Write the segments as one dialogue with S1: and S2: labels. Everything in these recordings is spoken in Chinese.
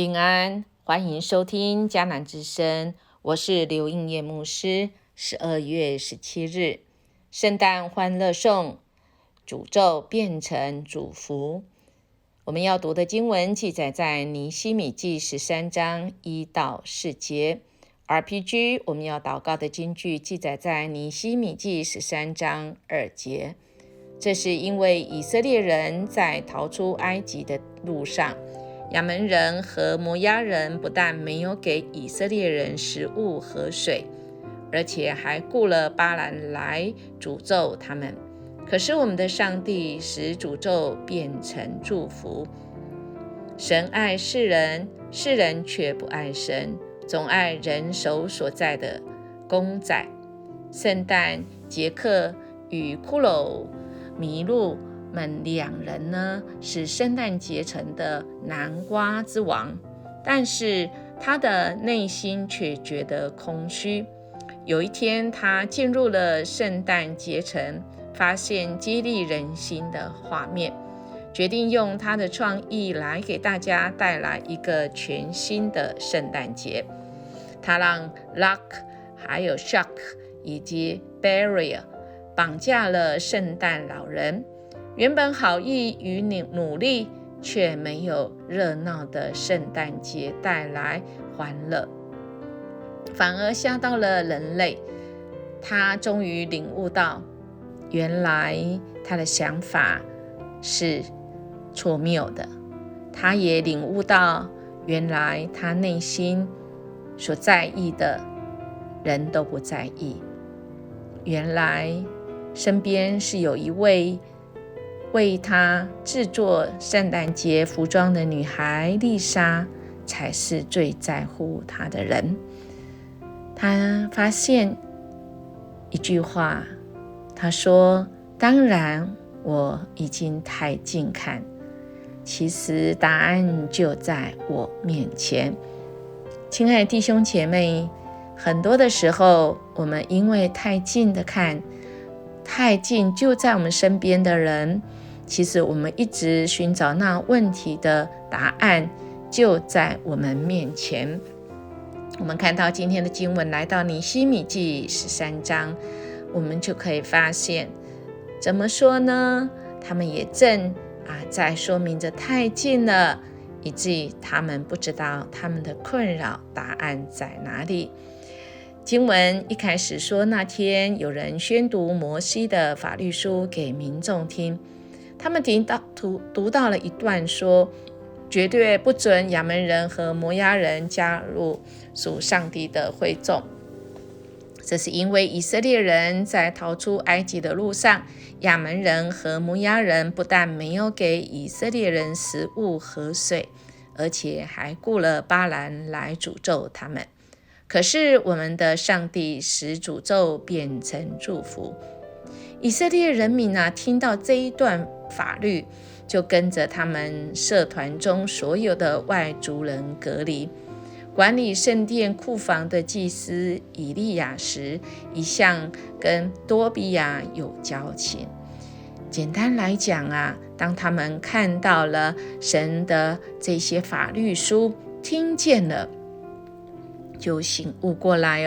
S1: 平安，欢迎收听迦南之声，我是刘应业牧师。12月17日，圣诞欢乐颂，诅咒变成祝福。我们要读的经文记载在尼希米记13章1到4节。RPG 我们要祷告的经句记载在尼希米记13章2节。这是因为以色列人在逃出埃及的路上，亚扪人和摩押人不但没有给以色列人食物和水，而且还雇了巴兰来诅咒他们。可是我们的上帝使诅咒变成祝福。神爱世人，世人却不爱神，总爱人手所在的公仔。圣诞杰克与骷髅麋鹿们两人呢，是圣诞节城的南瓜之王，但是他的内心却觉得空虚。有一天，他进入了圣诞节城，发现激励人心的画面，决定用他的创意来给大家带来一个全新的圣诞节。他让 Luck 还有 Chuck 以及 Barry 绑架了圣诞老人。原本好意与努力，却没有热闹的圣诞节带来欢乐，反而吓到了人类。他终于领悟到，原来他的想法是错谬的。他也领悟到，原来他内心所在意的人都不在意。原来身边是有一位为他制作圣诞节服装的女孩丽莎，才是最在乎他的人。他发现一句话，他说：当然我已经太近看，其实答案就在我面前。亲爱的弟兄姐妹，很多的时候我们因为太近的看，太近就在我们身边的人，其实我们一直寻找那问题的答案就在我们面前。我们看到今天的经文来到尼希米记13章，我们就可以发现，怎么说呢？他们也正在说明着太近了，以至于他们不知道他们的困扰答案在哪里。经文一开始说，那天有人宣读摩西的法律书给民众听，他们读到了一段说，绝对不准亚扪人和摩押人加入属上帝的会众。这是因为以色列人在逃出埃及的路上，亚扪人和摩押人不但没有给以色列人食物和水，而且还雇了巴兰来诅咒他们。可是我们的上帝使诅咒变成祝福。以色列人民听到这一段法律，就跟着他们社团中所有的外族人隔离。管理圣殿库房的祭司以利亚时，一向跟多比亚有交情。简单来讲当他们看到了神的这些法律书，听见了，就醒悟过来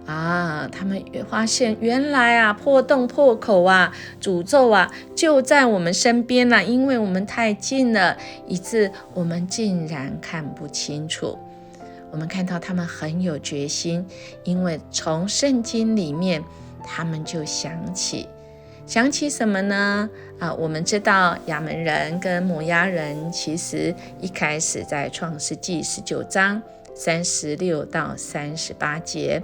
S1: 他们发现原来破洞破口诅咒就在我们身边因为我们太近了，以致我们竟然看不清楚。我们看到他们很有决心，因为从圣经里面他们就想起什么呢？我们知道亚扪人跟摩押人其实一开始在创世纪19章36到38节，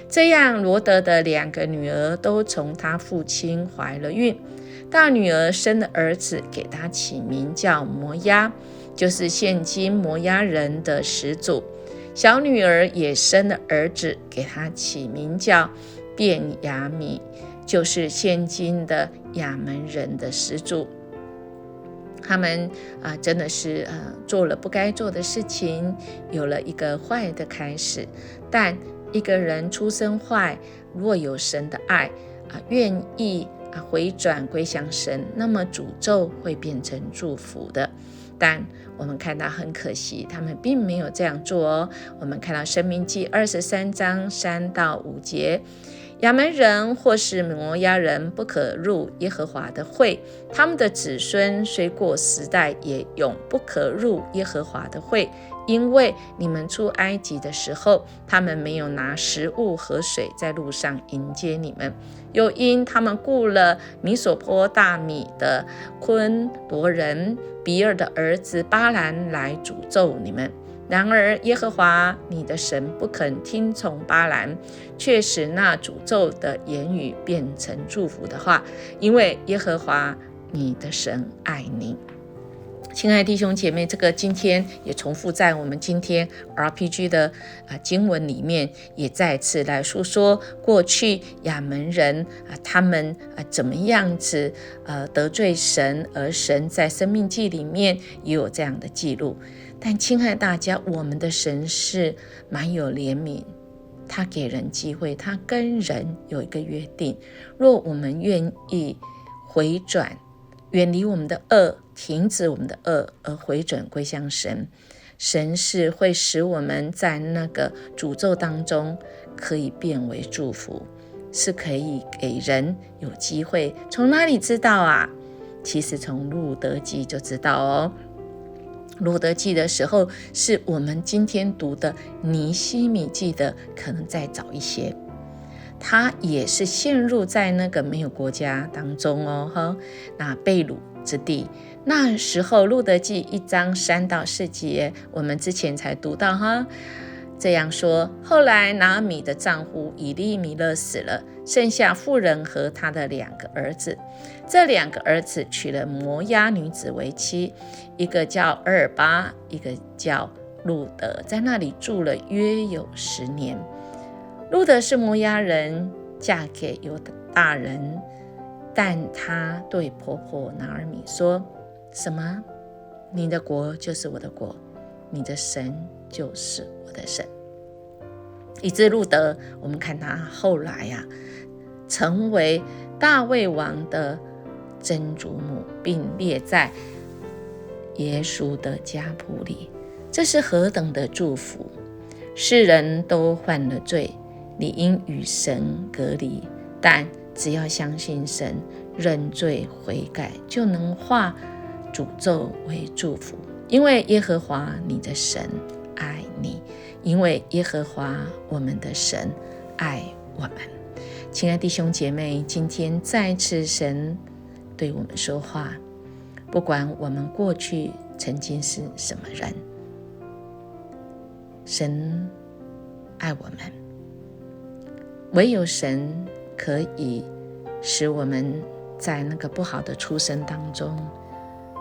S1: 这样罗德的2个女儿都从他父亲怀了孕。大女儿生了儿子，给他起名叫摩押，就是现今摩押人的始祖。小女儿也生了儿子，给他起名叫便雅悯，就是现今的亚扪人的始祖。他们真的是做了不该做的事情，有了一个坏的开始。但一个人出身坏，若有神的爱愿意回转归向神，那么诅咒会变成祝福的。但我们看到很可惜，他们并没有这样做哦。我们看到申命记23章3到5节，亚扪人或是摩押人不可入耶和华的会，他们的子孙虽过10代，也永不可入耶和华的会，因为你们出埃及的时候，他们没有拿食物和水在路上迎接你们，又因他们雇了米索波大米的昆罗人比尔的儿子巴兰来诅咒你们。然而耶和华你的神不肯听从巴兰，却使那诅咒的言语变成祝福的话，因为耶和华你的神爱你。亲爱的弟兄姐妹，这个今天也重复在我们今天 RPG 的经文里面，也再次来说说过去亚扪人他们怎么样子得罪神，而神在申命记里面也有这样的记录。但亲爱的大家，我们的神是蛮有怜悯，他给人机会，他跟人有一个约定，若我们愿意回转，远离我们的恶，停止我们的恶，而回转归向神，神是会使我们在那个诅咒当中可以变为祝福，是可以给人有机会。从哪里知道啊？其实从路得记就知道哦。路得记的时候，是我们今天读的尼希米记的可能再早一些，他也是陷入在那个没有国家当中哦，那被掳之地。那时候路得记1章3到4节，我们之前才读到哈，这样说：后来拿俄米的丈夫以利米勒死了，剩下妇人和他的2个儿子。这2个儿子娶了摩押女子为妻，一个叫俄尔巴，一个叫路得，在那里住了约有10年。路得是摩押人，嫁给犹大人，但她对婆婆拿俄米说：什么？你的国就是我的国，你的神就是我的神。以致路得，我们看他后来成为大卫王的曾祖母，并列在耶稣的家谱里。这是何等的祝福！世人都犯了罪，理应与神隔离，但只要相信神，认罪悔改，就能化诅咒为祝福。因为耶和华你的神爱你，因为耶和华我们的神爱我们。亲爱的弟兄姐妹，今天再次神对我们说话，不管我们过去曾经是什么人，神爱我们，唯有神可以使我们在那个不好的出生当中，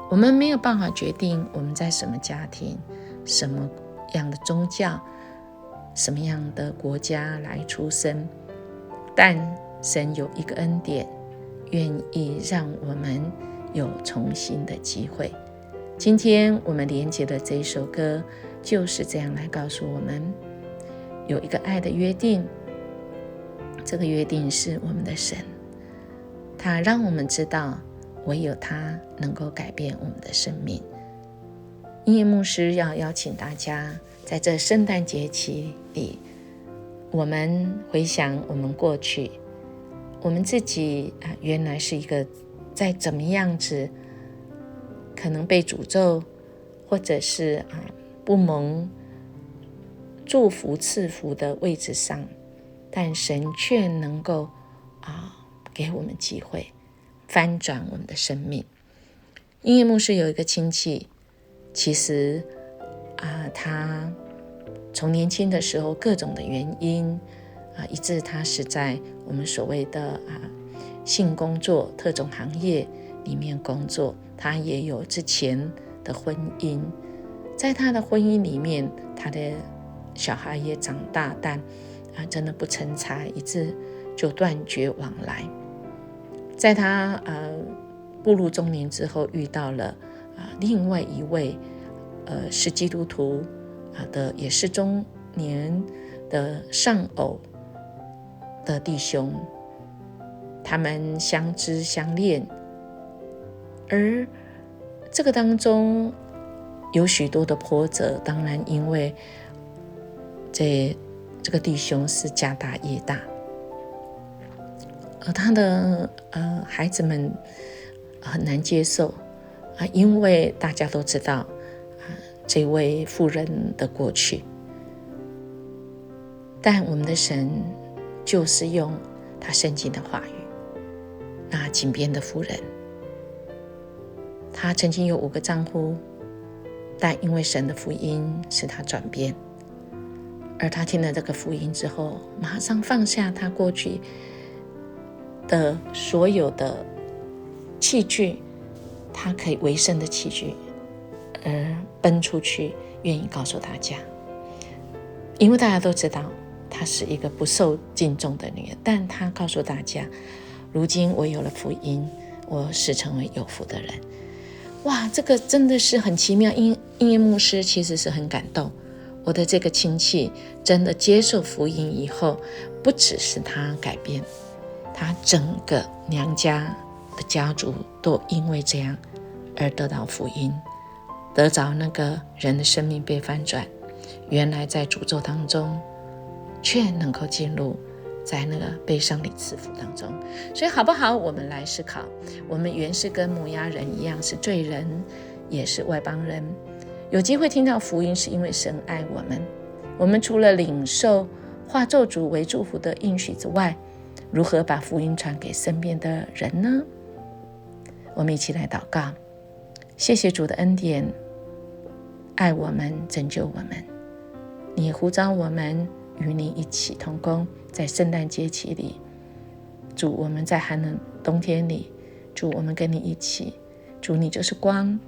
S1: 我们没有办法决定我们在什么家庭、什么样的宗教、什么样的国家来出生，但神有一个恩典，愿意让我们有重新的机会。今天我们连接的这一首歌就是这样来告诉我们，有一个爱的约定，这个约定是我们的神，他让我们知道唯有他能够改变我们的生命。音乐牧师要邀请大家在这圣诞节期里，我们回想我们过去，我们自己原来是一个在怎么样子可能被诅咒，或者是不蒙祝福赐福的位置上，但神却能够给我们机会翻转我们的生命。音乐牧师有一个亲戚，其实他从年轻的时候各种的原因以致他是在我们所谓的性工作特种行业里面工作。他也有之前的婚姻，在他的婚姻里面，他的小孩也长大，但真的不成才，以致就断绝往来。在他步入中年之后，遇到了另外一位是基督徒的，也是中年的丧偶的弟兄，他们相知相恋，而这个当中有许多的波折，当然因为这个弟兄是家大业大，而他的孩子们很难接受因为大家都知道这位妇人的过去，但我们的神就是用他圣经的话语。那井边的妇人，他曾经有5个丈夫，但因为神的福音使他转变，而他听了这个福音之后，马上放下他过去的所有的器具，他可以为生的器具，而奔出去，愿意告诉大家。因为大家都知道她是一个不受敬重的女人，但她告诉大家，如今我有了福音，我是成为有福的人。哇，这个真的是很奇妙。音乐牧师其实是很感动，我的这个亲戚真的接受福音以后，不只是他改变，他整个娘家的家族都因为这样而得到福音，得着那个人的生命被翻转，原来在诅咒当中却能够进入在那个悲伤里赐福当中。所以好不好，我们来思考，我们原是跟摩押人一样，是罪人，也是外邦人，有机会听到福音是因为神爱我们。我们除了领受化咒诅为祝福的应许之外，如何把福音传给身边的人呢？我们一起来祷告。谢谢主的恩典，爱我们，拯救我们。你呼召我们与你一起同工，在圣诞节期里，主，我们在寒冷冬天里，主，我们跟你一起，主，你就是光，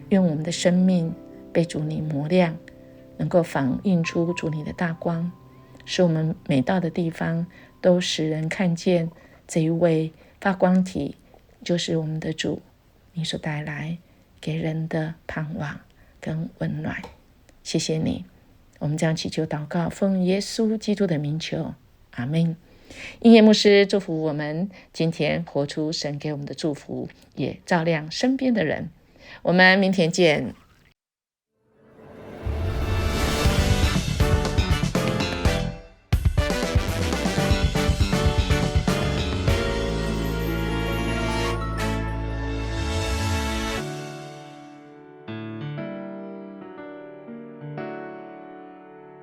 S1: 愿我们的生命被主你磨亮，能够反映出主你的大光，使我们每到的地方都使人看见这一位发光体，就是我们的主，你所带来给人的盼望跟温暖。谢谢你，我们将祈求祷告，奉耶稣基督的名求，阿们。音乐牧师祝福我们今天活出神给我们的祝福，也照亮身边的人。我们明天见。